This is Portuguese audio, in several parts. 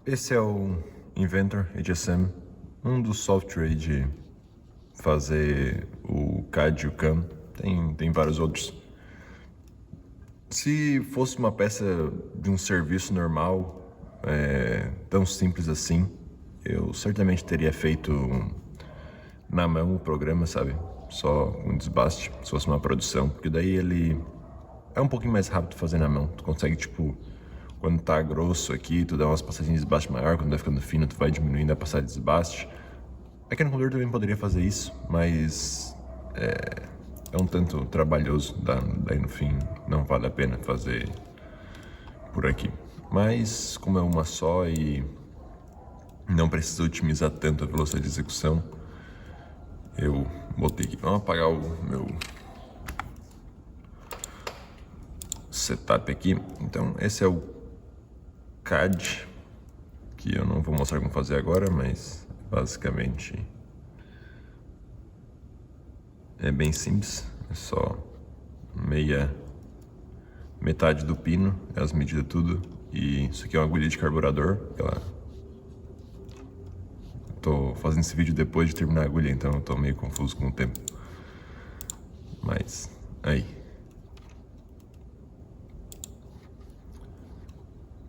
Esse é o Inventor HSM, um dos softwares de fazer o CAD e o CAM. Tem vários outros. Se fosse uma peça de um serviço normal, tão simples assim, eu certamente teria feito na mão o programa, sabe? Só um desbaste, se fosse uma produção, porque daí ele é um pouquinho mais rápido fazer na mão. Tu consegue, tipo, quando tá grosso aqui, tu dá umas passadinhas de desbaste maior, quando vai ficando fino, tu vai diminuindo a passada de desbaste. Aqui no computador também poderia fazer isso, mas é um tanto trabalhoso, daí no fim não vale a pena fazer por aqui. Mas como é uma só e não precisa otimizar tanto a velocidade de execução, eu botei aqui. Vamos apagar o meu setup aqui. Então esse é o CAD, que eu não vou mostrar como fazer agora, mas basicamente é bem simples. É só metade do pino, as medidas tudo. E isso aqui é uma agulha de carburador. Tô fazendo esse vídeo depois de terminar a agulha, então eu tô meio confuso com o tempo. Mas, aí.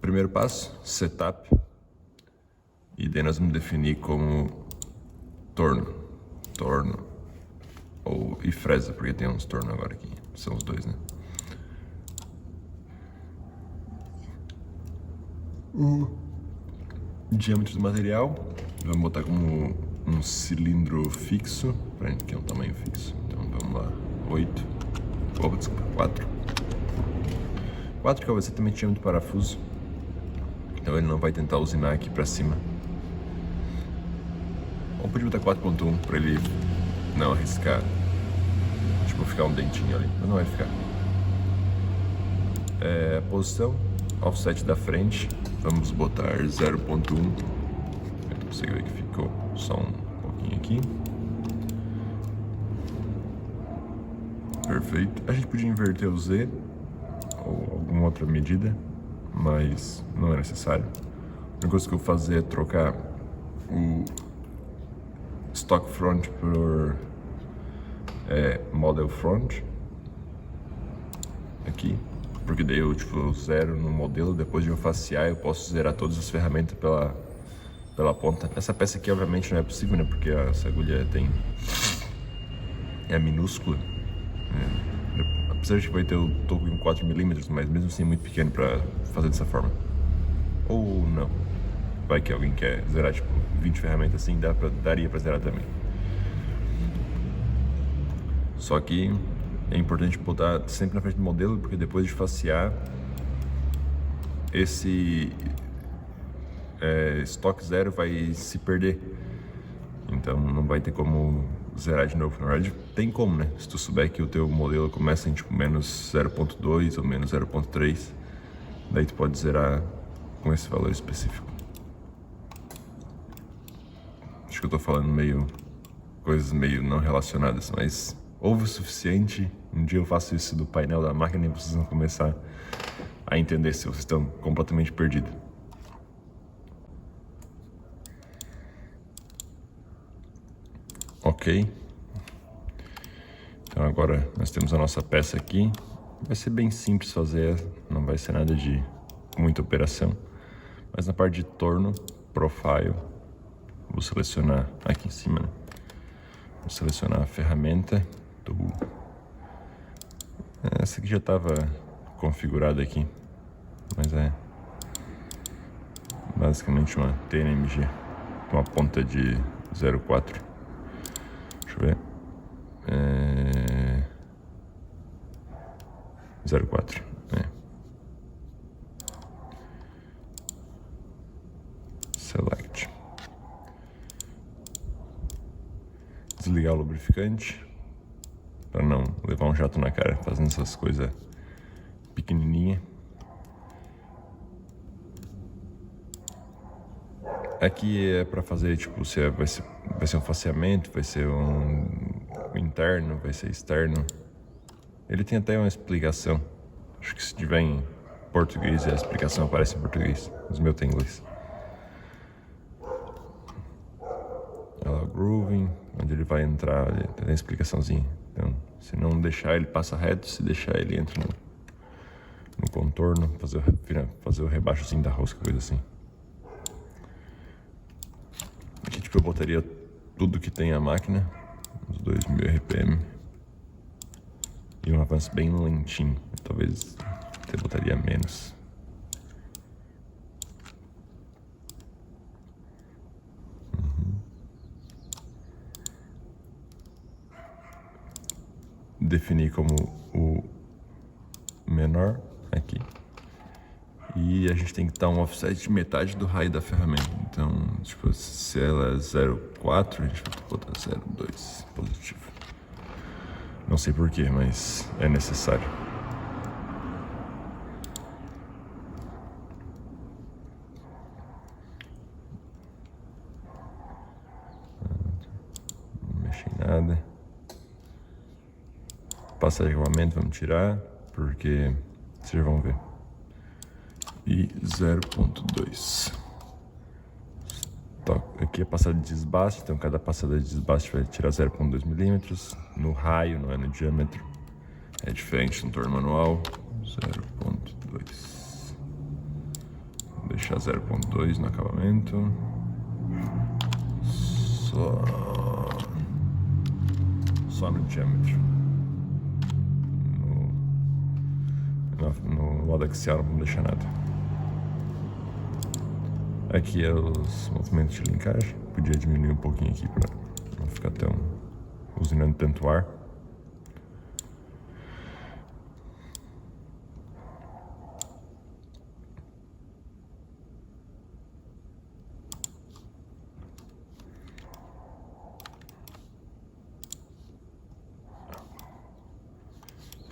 Primeiro passo, setup. E daí nós vamos definir como torno. E fresa, porque tem uns torno agora aqui. São os dois, né? O diâmetro do material, vamos botar como um cilindro fixo, que é um tamanho fixo. Então vamos lá, 8, desculpa, 4. 4 que vai ser também diâmetro de parafuso. Então ele não vai tentar usinar aqui pra cima. Ou podia botar 4.1 pra ele não arriscar. Tipo, ficar um dentinho ali, mas não vai ficar. Posição, offset da frente, vamos botar 0.1. Eu consigo ver que ficou só um pouquinho aqui. Perfeito. A gente podia inverter o Z ou alguma outra medida, mas não é necessário. A única coisa que eu vou fazer é trocar o stock front por model front aqui, porque daí eu zero no modelo, depois de eu facear eu posso zerar todas as ferramentas pela ponta. Essa peça aqui obviamente não é possível, né, porque essa agulha é minúscula, apesar de que vai ter o toco em 4mm, mas mesmo assim é muito pequeno pra fazer dessa forma. Ou não, vai que alguém quer zerar tipo 20 ferramentas assim, daria pra zerar também. Só que é importante botar sempre na frente do modelo, porque depois de facear, esse estoque zero vai se perder. Então não vai ter como zerar de novo. Na verdade tem como, né? Se tu souber que o teu modelo começa em tipo menos 0.2 ou menos 0.3, daí tu pode zerar com esse valor específico. Acho que eu tô falando coisas meio não relacionadas, mas ouve o suficiente. Um dia eu faço isso do painel da máquina e vocês vão começar a entender se vocês estão completamente perdidos. Ok. Então agora nós temos a nossa peça aqui. Vai ser bem simples fazer, não vai ser nada de muita operação. Mas na parte de torno, profile, vou selecionar aqui em cima, né? Vou selecionar a ferramenta do... Essa aqui já estava configurada aqui, mas é basicamente uma TNMG com uma ponta de 0.4. Deixa eu ver. 0.4. Select. Desligar o lubrificante para não levar um jato na cara fazendo essas coisas pequenininha. Aqui é para fazer tipo se vai ser um faceamento, vai ser um interno, vai ser externo. Ele tem até uma explicação. Acho que se tiver em português a explicação aparece em português. Os meus tem em inglês. grooving, onde ele vai entrar, tem a explicaçãozinha. Então, se não deixar ele passa reto, se deixar ele entra no contorno, fazer o rebaixozinho da rosca, coisa assim. Aqui tipo eu botaria tudo que tem a máquina, uns 2000 RPM. E um avanço bem lentinho, talvez até botaria menos. Definir como o menor aqui. E a gente tem que dar um offset de metade do raio da ferramenta. Então, tipo, se ela é 0,4, a gente vai botar 0,2 positivo. Não sei porquê, mas é necessário. Não mexi em nada. Passagem de acabamento, vamos tirar, porque vocês vão ver. E 0,2. Aqui é passada de desbaste, então cada passada de desbaste vai tirar 0,2 milímetros. No raio, não é no diâmetro. É diferente no torno manual. 0,2. Vou deixar 0,2 no acabamento. Só no diâmetro. No lado axial não vamos deixar nada. Aqui é os movimentos de linkagem. Podia diminuir um pouquinho aqui para não ficar tão usinando tanto ar.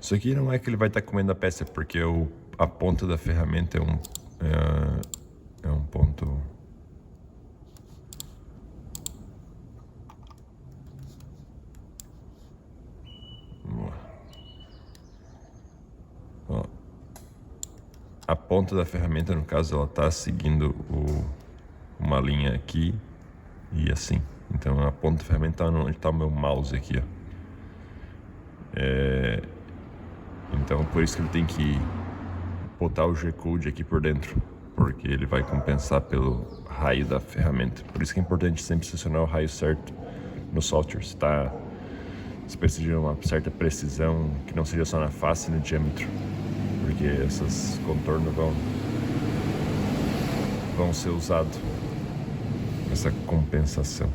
Isso aqui não é que ele vai estar comendo a peça, porque a ponta da ferramenta é um ponto... Ó. A ponta da ferramenta, no caso, ela está seguindo uma linha aqui e assim. Então a ponta da ferramenta está onde está o meu mouse aqui, ó. Então por isso que ele tem que botar o G-Code aqui por dentro, porque ele vai compensar pelo raio da ferramenta. Por isso que é importante sempre selecionar o raio certo no software. Se precisa de uma certa precisão, que não seja só na face e no diâmetro, porque esses contornos vão ser usados nessa compensação.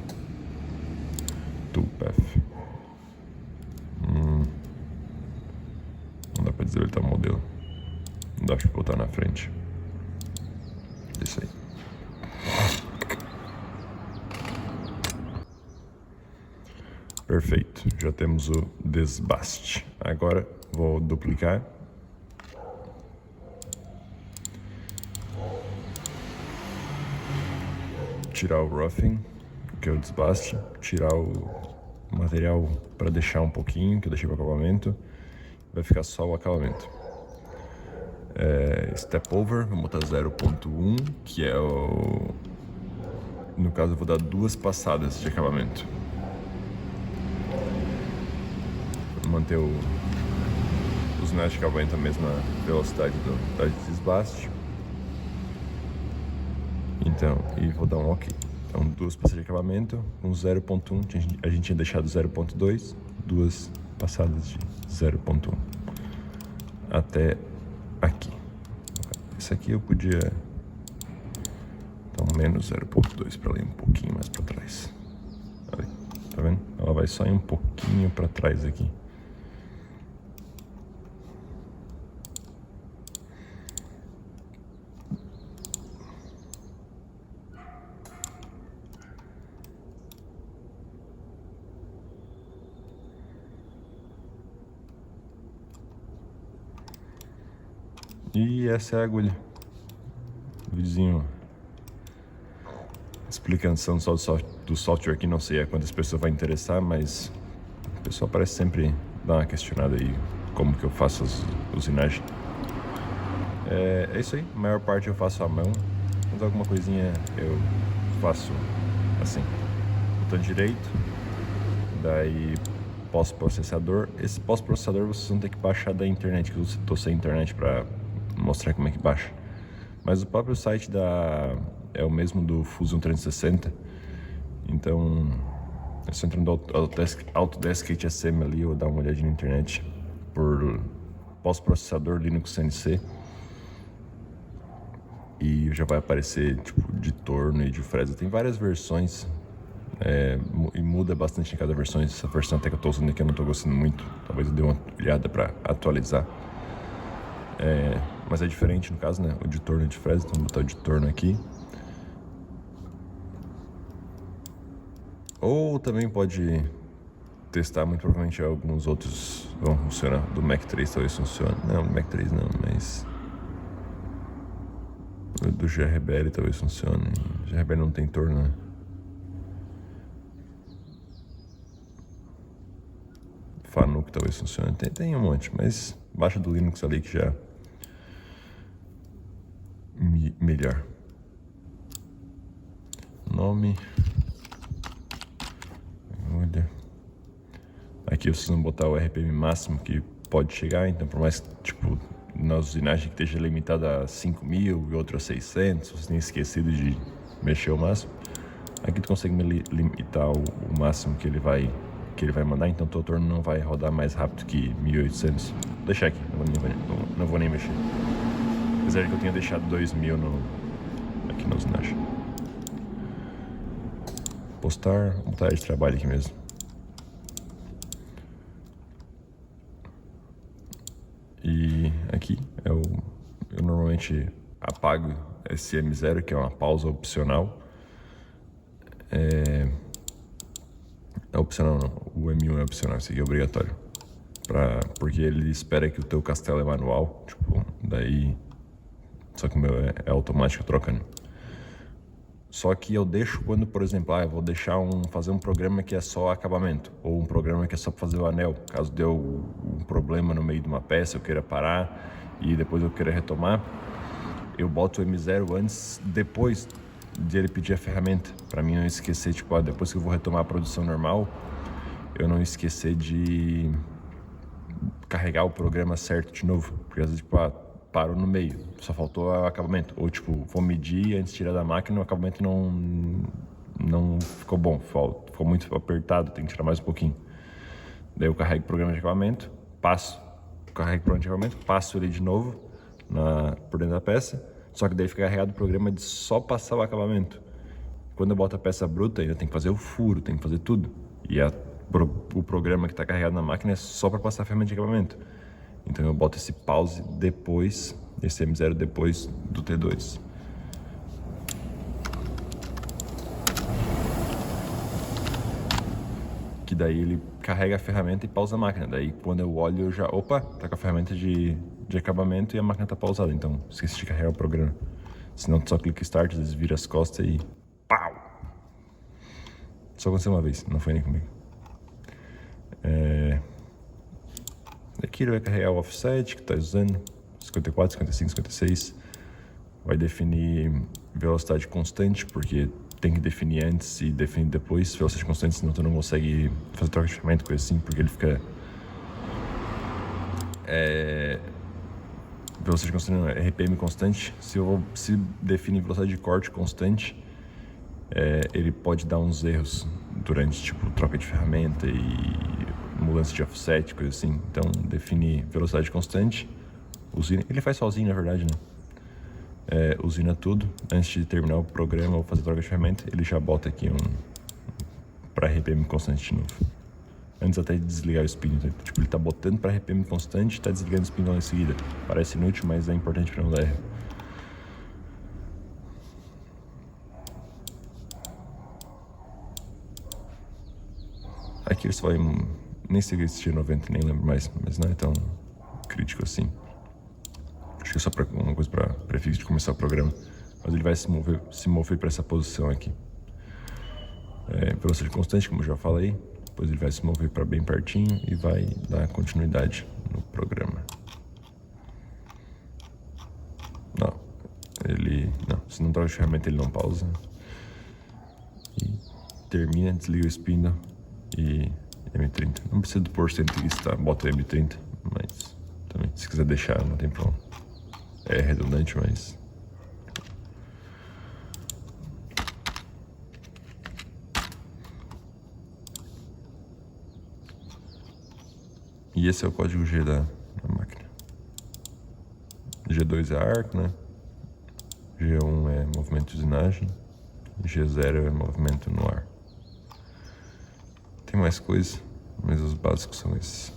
Toolpath. Não dá pra desabilitar o modelo. Não dá pra botar na frente. Isso aí. Perfeito. Já temos o desbaste. Agora vou duplicar. Tirar o roughing, que é o desbaste. Tirar o material para deixar um pouquinho, que eu deixei para acabamento. Vai ficar só o acabamento. Step over, vou botar 0.1, que é o... No caso eu vou dar 2 passadas de acabamento. Vou manter os nós de acabamento a mesma velocidade da desbaste. Então, e vou dar um OK. Então 2 passadas de acabamento, com 0.1, a gente tinha deixado 0.2, 2 passadas de 0.1 até aqui. Esse aqui eu podia dar um menos 0.2 para ela ir um pouquinho mais para trás. Ali, tá vendo? Ela vai só ir um pouquinho para trás aqui. E essa é a agulha. Vizinho explicação só do software aqui, não sei a quantas pessoas vai interessar, mas o pessoal parece sempre dar uma questionada aí como que eu faço as usinagens. É isso aí, a maior parte eu faço à mão, mas alguma coisinha eu faço assim. botão direito, daí pós-processador. Esse pós-processador vocês vão ter que baixar da internet, que eu estou sem internet para mostrar como é que baixa. Mas o próprio site é o mesmo do Fusion 360, então é só entrar no Autodesk HSM ali ou dar uma olhadinha na internet por pós-processador Linux CNC e já vai aparecer tipo de torno e de fresa. Tem várias versões e muda bastante em cada versão. Essa versão até que eu estou usando aqui eu não estou gostando muito, talvez eu dê uma olhada para atualizar. Mas é diferente no caso, né? O de torno e de fresa, então vou botar o de torno aqui. Ou também pode testar, muito provavelmente alguns outros vão funcionar. Do Mac 3 talvez funcione. Não, do Mac 3 não, mas do GRBL talvez funcione. GRBL não tem torno, né? Fanuc talvez funcione. Tem um monte, mas baixa do Linux ali que já melhor. Nome. Olha. Aqui vocês vão botar o RPM máximo que pode chegar, então por mais que tipo, na usinagem que esteja limitada a 5.000 e outra a 600, vocês têm esquecido de mexer o máximo. Aqui tu consegue limitar o máximo que ele vai mandar, então teu torno não vai rodar mais rápido que 1.800. Vou deixar aqui, não vou nem mexer. Apesar de que eu tenha deixado 2.000 aqui na usinagem. Postar, vou botar de trabalho aqui mesmo. E aqui eu normalmente apago esse M0, que é uma pausa opcional. É opcional não, o M1 é opcional, esse aqui é obrigatório. Porque ele espera que o teu castelo é manual, tipo, daí... Só que o meu é automático trocando. Só que eu deixo quando, por exemplo, eu vou fazer um programa que é só acabamento, ou um programa que é só pra fazer o anel. Caso deu um problema no meio de uma peça, eu queira parar e depois eu queira retomar, eu boto o M0 antes, depois de ele pedir a ferramenta, pra mim não esquecer, tipo, depois que eu vou retomar a produção normal, eu não esquecer de carregar o programa certo de novo, porque às vezes, tipo, parou no meio, só faltou o acabamento. Ou tipo, vou medir antes de tirar da máquina, o acabamento não ficou bom, ficou muito apertado, tem que tirar mais um pouquinho. Daí eu carrego o programa de acabamento, carrego o programa de acabamento, passo ele de novo por dentro da peça, só que daí fica carregado o programa de só passar o acabamento. Quando eu boto a peça bruta, ainda tem que fazer o furo, tem que fazer tudo. E o programa que está carregado na máquina é só para passar a ferramenta de acabamento. Então eu boto esse pause depois, esse M0 depois do T2. Que daí ele carrega a ferramenta e pausa a máquina. Daí quando eu olho eu já, opa, tá com a ferramenta de acabamento e a máquina tá pausada. Então esqueci de carregar o programa. Senão tu só clica Start, às vezes vira as costas e pau! Só aconteceu uma vez, não foi nem comigo. Aqui ele vai carregar o offset que está usando, 54, 55, 56. Vai definir velocidade constante, porque tem que definir antes e definir depois velocidade constante, senão tu não consegue fazer troca de ferramenta, coisa assim, porque ele fica... Velocidade constante não, RPM constante. Se definir velocidade de corte constante, ele pode dar uns erros durante, tipo, troca de ferramenta e mudança de offset, coisa assim. Então, definir velocidade constante, usina, ele faz sozinho, na verdade, né? Usina tudo, antes de terminar o programa ou fazer troca de ferramenta, ele já bota aqui para RPM constante de novo. Antes até de desligar o spin, né? Tipo, ele tá botando para RPM constante e tá desligando o spin logo em seguida. Parece inútil, mas é importante para não dar erro. Aqui eles vai... Nem sei se tinha 90, nem lembro mais, mas não é tão crítico assim. Acho que é só uma coisa para prefixo de começar o programa. Mas ele vai se mover para essa posição aqui. Velocidade constante, como eu já falei. Depois ele vai se mover para bem pertinho e vai dar continuidade no programa. Não, se não troca de ferramenta ele não pausa. E termina, desliga o spindle e M30. Não precisa do por centrista, tá? Bota M30, mas também, se quiser deixar, não tem problema. É redundante, mas... E esse é o código G da máquina. G2 é arco, né? G1 é movimento de usinagem. G0 é movimento no ar. Tem mais coisa, mas os básicos são esses.